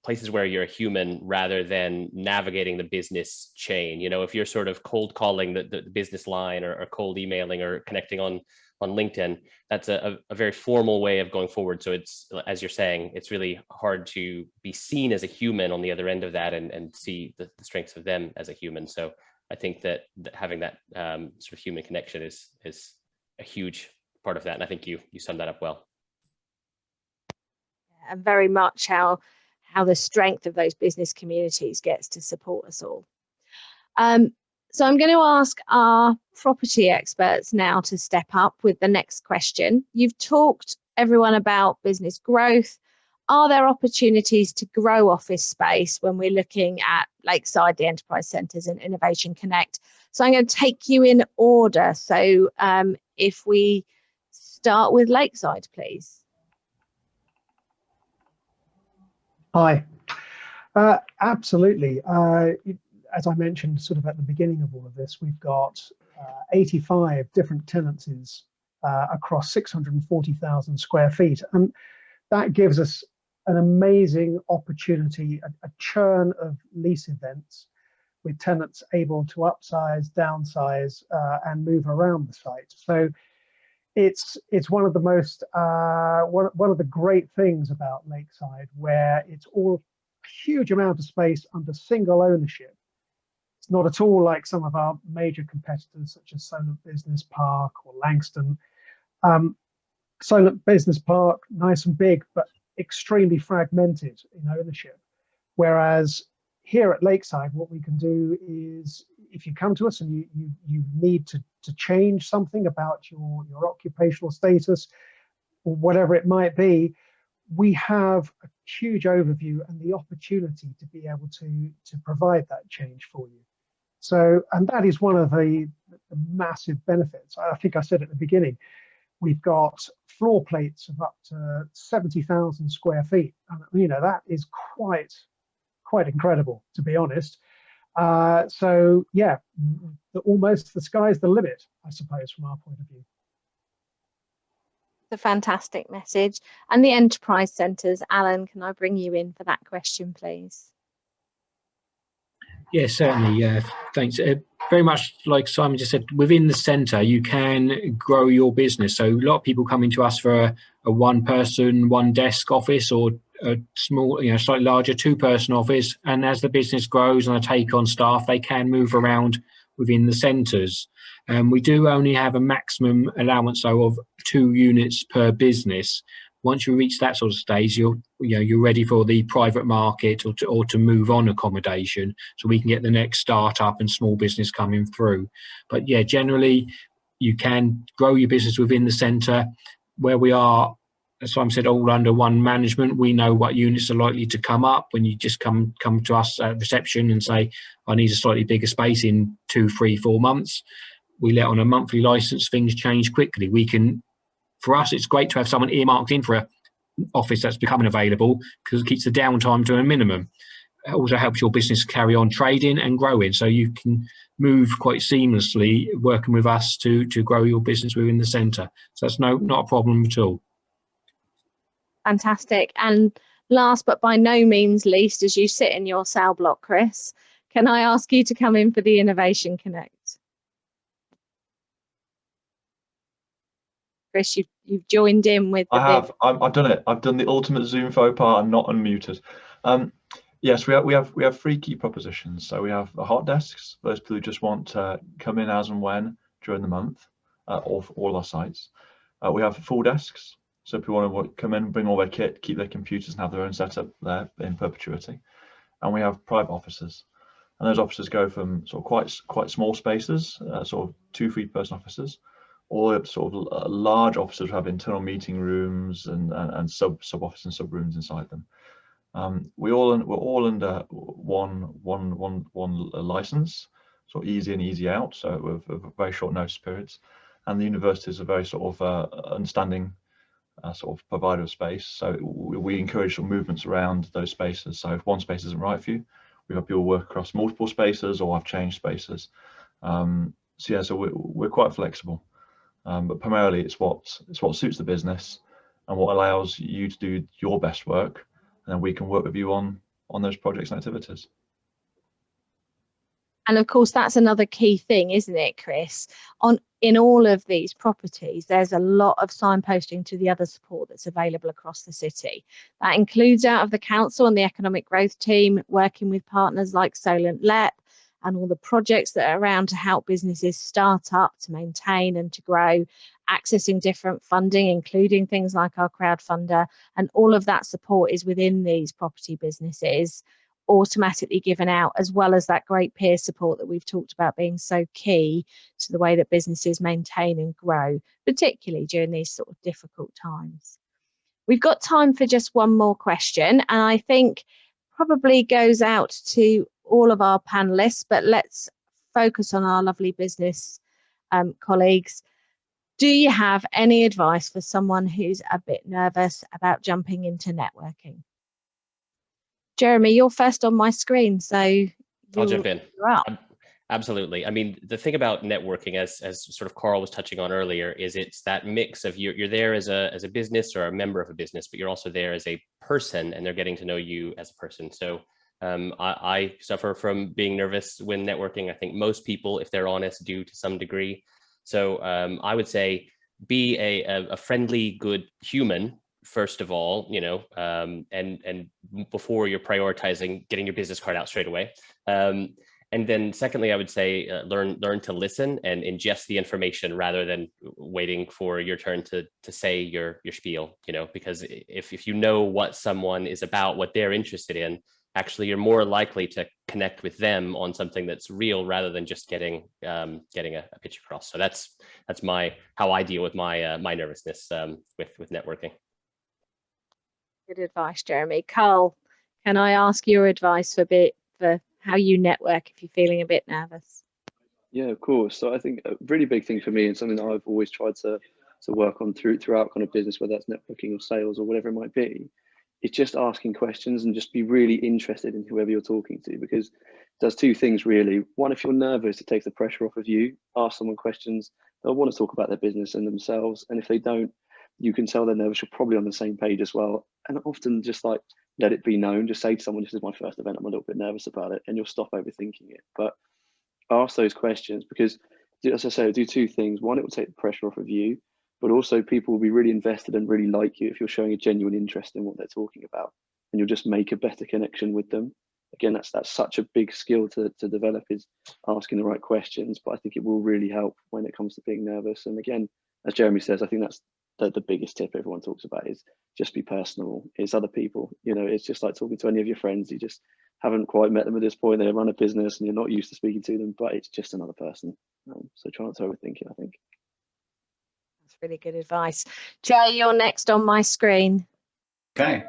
places where you're a human rather than navigating the business chain. If you're sort of cold calling the business line or cold emailing or connecting on LinkedIn, that's a very formal way of going forward. So it's, as you're saying, it's really hard to be seen as a human on the other end of that and see the strengths of them as a human. So I think that having that sort of human connection is a huge part of that. And I think you summed that up well. And very much how the strength of those business communities gets to support us all. So I'm going to ask our property experts now to step up with the next question. You've talked, everyone, about business growth. Are there opportunities to grow office space when we're looking at Lakeside, the Enterprise Centres and Innovation Connect? So I'm going to take you in order. So if we start with Lakeside, please. Hi. Absolutely. As I mentioned sort of at the beginning of all of this, we've got 85 different tenancies across 640,000 square feet. And that gives us an amazing opportunity, a churn of lease events with tenants able to upsize, downsize, and move around the site. So it's one of the most, one of the great things about Lakeside, where it's all a huge amount of space under single ownership. It's not at all like some of our major competitors, such as Solent Business Park or Langston. Solent Business Park, nice and big, but extremely fragmented in ownership. Whereas here at Lakeside, what we can do is, if you come to us and you need to change something about your occupational status or whatever it might be, we have a huge overview and the opportunity to be able to provide that change for you. So, and that is one of the massive benefits. I think I said at the beginning, we've got floor plates of up to 70,000 square feet. And, that is quite incredible, to be honest. So yeah, almost the sky's the limit, I suppose, from our point of view. a fantastic message. And the enterprise centres, Alan, can I bring you in for that question, please? Yeah, certainly. Thanks. Very much like Simon just said, within the centre, you can grow your business. So a lot of people come into us for a one-person, one-desk office, or a small, slightly larger two-person office. And as the business grows and they take on staff, they can move around within the centres. We do only have a maximum allowance, though, of 2 units per business. Once you reach that sort of stage, you're ready for the private market or to move on accommodation, so we can get the next startup and small business coming through. But yeah, generally you can grow your business within the centre. Where we are, as Simon said, all under one management. We know what units are likely to come up when you just come to us at reception and say, I need a slightly bigger space in 2, 3, 4 months. We let on a monthly licence. Things change quickly. For us, it's great to have someone earmarked in for an office that's becoming available, because it keeps the downtime to a minimum. It also helps your business carry on trading and growing, so you can move quite seamlessly working with us to grow your business within the centre. So that's not a problem at all. Fantastic. And last but by no means least, as you sit in your cell block, Chris, can I ask you to come in for the Innovation Connect? Chris, you've joined in with the I've done it. I've done the ultimate Zoom faux pas and not unmuted. Yes, we have 3 key propositions. So we have the hot desks, those people who just want to come in as and when during the month, all our sites. We have full desks, so people want to come in, bring all their kit, keep their computers, and have their own setup there in perpetuity. And we have private offices, and those offices go from sort of quite small spaces, sort of 2, 3 person offices, all up sort of large offices have internal meeting rooms and sub office and sub rooms inside them. We're all under one license, so easy in, easy out. So with very short notice periods, and the universities are very sort of understanding sort of provider of space. So we encourage some movements around those spaces. So if one space isn't right for you, we have people work across multiple spaces or have changed spaces. So we're quite flexible. But primarily it's what suits the business and what allows you to do your best work, and then we can work with you on those projects and activities. And of course, that's another key thing, isn't it, Chris? In all of these properties, there's a lot of signposting to the other support that's available across the city. That includes out of the council and the economic growth team, working with partners like Solent Lep, and all the projects that are around to help businesses start up, to maintain and to grow, accessing different funding, including things like our crowdfunder, and all of that support is within these property businesses, automatically given out, as well as that great peer support that we've talked about being so key to the way that businesses maintain and grow, particularly during these sort of difficult times. We've got time for just one more question, and I think probably goes out to all of our panelists, but let's focus on our lovely business colleagues. Do you have any advice for someone who's a bit nervous about jumping into networking? Jeremy, you're first on my screen, so I'll jump in. Absolutely. I mean, the thing about networking, as sort of Carl was touching on earlier, is it's that mix of you're there as a business or a member of a business, but you're also there as a person, and they're getting to know you as a person. So I suffer from being nervous when networking. I think most people, if they're honest, do to some degree. So I would say be a friendly, good human, first of all, and before you're prioritizing getting your business card out straight away. And then secondly, I would say learn to listen and ingest the information rather than waiting for your turn to say your spiel, because if you know what someone is about, what they're interested in, actually you're more likely to connect with them on something that's real rather than just getting a pitch across. So that's how I deal with my my nervousness with networking. Good advice, Jeremy. Carl, can I ask your advice for how you network if you're feeling a bit nervous? Yeah, of course. So I think a really big thing for me, and something that I've always tried to work on throughout kind of business, whether that's networking or sales or whatever it might be, is just asking questions and just be really interested in whoever you're talking to, because it does 2 things really. One, if you're nervous, it takes the pressure off of you. Ask someone questions. They'll want to talk about their business and themselves, and if they don't, you can tell they're nervous, you're probably on the same page as well. And often just like, let it be known, just say to someone, this is my first event, I'm a little bit nervous about it, and you'll stop overthinking it. But ask those questions, because as I say, it'll do two things. One, it will take the pressure off of you, but also people will be really invested and really like you if you're showing a genuine interest in what they're talking about, and you'll just make a better connection with them. Again, that's such a big skill to develop, is asking the right questions, but I think it will really help when it comes to being nervous. And again, as Jeremy says, I think that's the biggest tip everyone talks about, is just be personal. It's other people, you know, it's just like talking to any of your friends. You just haven't quite met them at this point. They run a business and you're not used to speaking to them, but it's just another person. So try not to overthink it, I think. That's really good advice. Jay, you're next on my screen. Okay.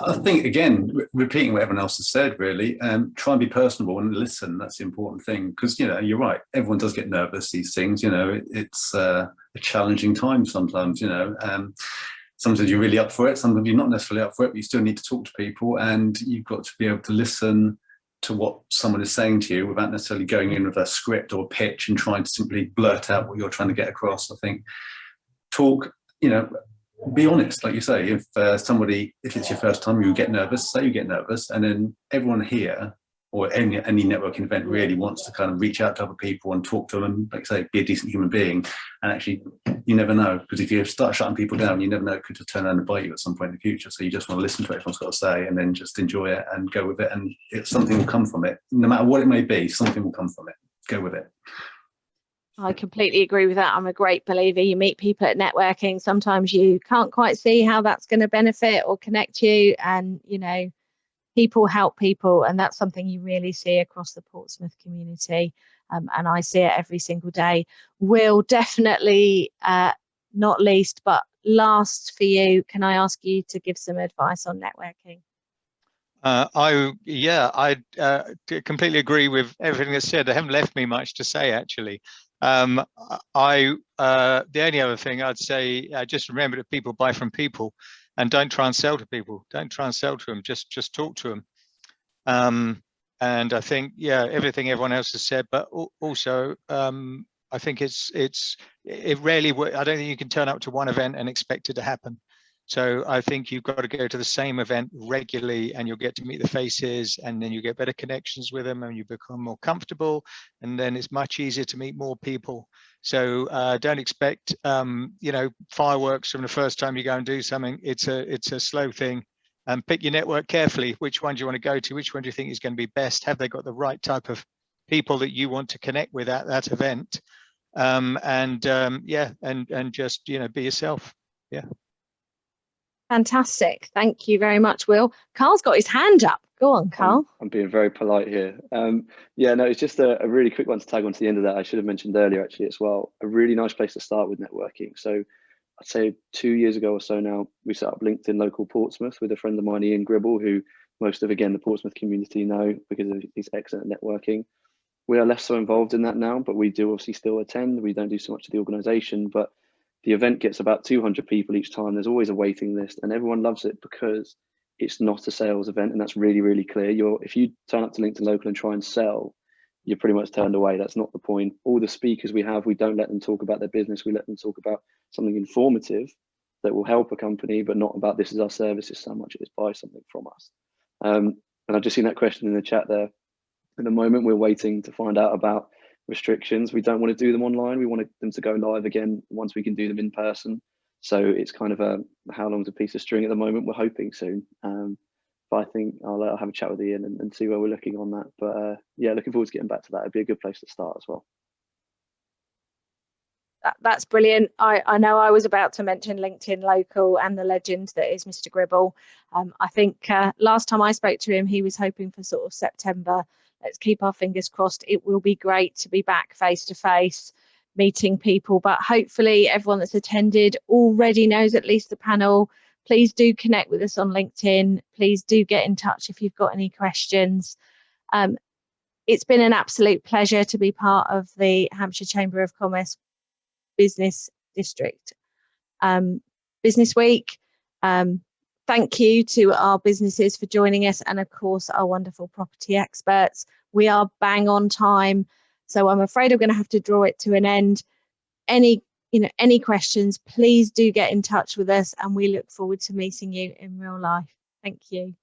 I think, again, repeating what everyone else has said, really, try and be personable and listen. That's the important thing, because, you know, you're right. Everyone does get nervous, these things, you know, it's a challenging time sometimes, you know. Sometimes you're really up for it. Sometimes you're not necessarily up for it, but you still need to talk to people, and you've got to be able to listen to what someone is saying to you without necessarily going in with a script or a pitch and trying to simply blurt out what you're trying to get across. I think talk, you know, be honest, like you say. If it's your first time, you get nervous, say you get nervous, and then everyone here, or any networking event, really wants to kind of reach out to other people and talk to them and, like I say, be a decent human being. And actually, you never know, because if you start shutting people down, you never know, it could just turn around and bite you at some point in the future. So you just want to listen to what everyone's got to say and then just enjoy it and go with it, and something will come from it. No matter what it may be, something will come from it. Go with it. I completely agree with that. I'm a great believer. You meet people at networking. Sometimes you can't quite see how that's going to benefit or connect you. And, you know, people help people. And that's something you really see across the Portsmouth community. And I see it every single day. Will, definitely not least, but last for you, can I ask you to give some advice on networking? I completely agree with everything that's said. They haven't left me much to say, actually. The only other thing I'd say, just remember that people buy from people, and don't try and sell to people. Don't try and sell to them. Just talk to them. And I think, yeah, everything everyone else has said, but also I think it rarely. I don't think you can turn up to one event and expect it to happen. So I think you've got to go to the same event regularly, and you'll get to meet the faces, and then you get better connections with them, and you become more comfortable, and then it's much easier to meet more people. So don't expect you know, fireworks from the first time you go and do something. It's a slow thing. And pick your network carefully. Which one do you want to go to? Which one do you think is going to be best? Have they got the right type of people that you want to connect with at that event? And just, you know, be yourself. Yeah. Fantastic. Thank you very much, Will. Carl's got his hand up. Go on, Carl. I'm being very polite here. Yeah, no, it's just a really quick one to tag on to the end of that. I should have mentioned earlier, actually, as well. A really nice place to start with networking. So I'd say 2 years ago or so now, we set up LinkedIn Local Portsmouth with a friend of mine, Ian Gribble, who most of, again, the Portsmouth community know because of his excellent networking. We are less so involved in that now, but we do obviously still attend. We don't do so much of the organisation, but the event gets about 200 people each time. There's always a waiting list, and everyone loves it because it's not a sales event, and that's really, really clear. If you turn up to LinkedIn Local and try and sell, you're pretty much turned away. That's not the point. All the speakers we have, we don't let them talk about their business. We let them talk about something informative that will help a company, but not about this is our services so much as buy something from us. And I've just seen that question in the chat there. At the moment, we're waiting to find out about restrictions. We don't want to do them online. We want them to go live again once we can do them in person. So it's kind of how long's a piece of string at the moment. We're hoping soon. But I think I'll have a chat with Ian and see where we're looking on that. But yeah, looking forward to getting back to that. It'd be a good place to start as well. That's brilliant. I know I was about to mention LinkedIn Local and the legend that is Mr. Gribble. I think last time I spoke to him, he was hoping for sort of September. Let's keep our fingers crossed. It will be great to be back face to face, meeting people, but hopefully everyone that's attended already knows at least the panel. Please do connect with us on LinkedIn. Please do get in touch if you've got any questions. It's been an absolute pleasure to be part of the Hampshire Chamber of Commerce Business District Business Week. Thank you to our businesses for joining us, and of course our wonderful property experts. We are bang on time, so I'm afraid I'm going to have to draw it to an end. Any any questions, please do get in touch with us, and we look forward to meeting you in real life. Thank you.